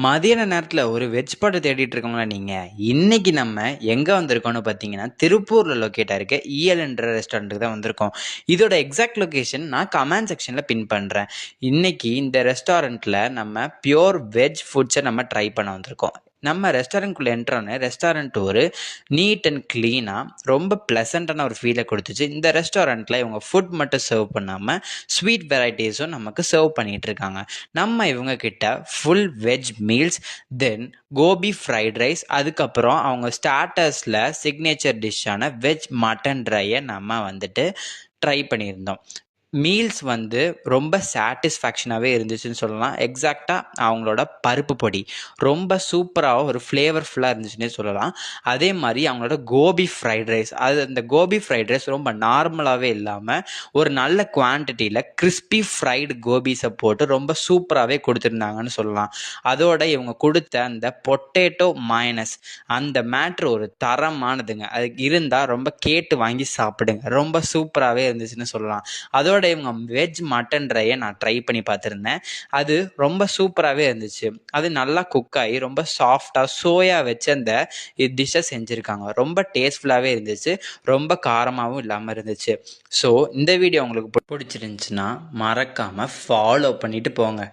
மதியான நேரத்தில் ஒரு வெஜ் பாட்டு தேடிட்டு இருக்கோங்களா நீங்கள்? இன்னைக்கு நம்ம எங்கே வந்திருக்கோம்னு பார்த்தீங்கன்னா, திருப்பூரில் லொக்கேட் ஆகிருக்க இஎல்என்ற ரெஸ்டாரண்ட்டுக்கு தான் வந்திருக்கோம். இதோட எக்ஸாக்ட் லொக்கேஷன் நான் கமெண்ட் செக்ஷனில் பின் பண்ணுறேன். இன்னைக்கு இந்த ரெஸ்டாரண்ட்டில் நம்ம பியோர் வெஜ் ஃபுட்ஸை நம்ம ட்ரை பண்ண வந்திருக்கோம். நம்ம ரெஸ்டாரண்ட்குள்ளே என்ட்ரானே ரெஸ்டாரண்ட் ஒரு நீட் அண்ட் க்ளீனாக ரொம்ப ப்ளசண்ட்டான ஒரு ஃபீலை கொடுத்துச்சு. இந்த ரெஸ்டாரண்ட்டில் இவங்க ஃபுட் மட்டும் சர்வ் பண்ணாமல் ஸ்வீட் வெரைட்டிஸும் நமக்கு சர்வ் பண்ணிகிட்டு இருக்காங்க. நம்ம இவங்க கிட்ட ஃபுல் வெஜ் மீல்ஸ், தென் கோபி ஃப்ரைட் ரைஸ், அதுக்கப்புறம் அவங்க ஸ்டார்டர்ஸில் சிக்னேச்சர் டிஷ்ஷான வெஜ் மட்டன் ட்ரையை நம்ம வந்துட்டு ட்ரை பண்ணியிருந்தோம். மீல்ஸ் வந்து ரொம்ப சாட்டிஸ்ஃபேக்ஷனாகவே இருந்துச்சுன்னு சொல்லலாம். எக்ஸாக்டாக அவங்களோட பருப்பு பொடி ரொம்ப சூப்பராக ஒரு ஃப்ளேவர்ஃபுல்லாக இருந்துச்சுன்னே சொல்லலாம். அதே மாதிரி அவங்களோட கோபி ஃப்ரைட் ரைஸ், அந்த கோபி ஃப்ரைட் ரைஸ் ரொம்ப நார்மலாகவே இல்லாமல் ஒரு நல்ல குவான்டிட்டியில் கிறிஸ்பி ஃப்ரைடு கோபிஸை போட்டு ரொம்ப சூப்பராகவே கொடுத்துருந்தாங்கன்னு சொல்லலாம். அதோட இவங்க கொடுத்த அந்த பொட்டேட்டோ மயனஸ், அந்த மேட்ரு ஒரு தரமானதுங்க. அது இருந்தால் ரொம்ப கேட்டு வாங்கி சாப்பிடுங்க. ரொம்ப சூப்பராகவே இருந்துச்சுன்னு சொல்லலாம். அதோட இவங்க வெஜ் மட்டன் ட்ரையை நான் ட்ரை பண்ணி பார்த்துருந்தேன். அது ரொம்ப சூப்பராகவே இருந்துச்சு. அது நல்லா குக் ஆகி ரொம்ப சாஃப்டாக சோயா வச்சு அந்த டிஷ்ஷை செஞ்சுருக்காங்க. ரொம்ப டேஸ்ட்ஃபுல்லாகவே இருந்துச்சு. ரொம்ப காரமாகவும் இல்லாமல் இருந்துச்சு. ஸோ இந்த வீடியோ உங்களுக்கு பிடிச்சிருந்துச்சுன்னா மறக்காமல் ஃபாலோ பண்ணிட்டு போங்க.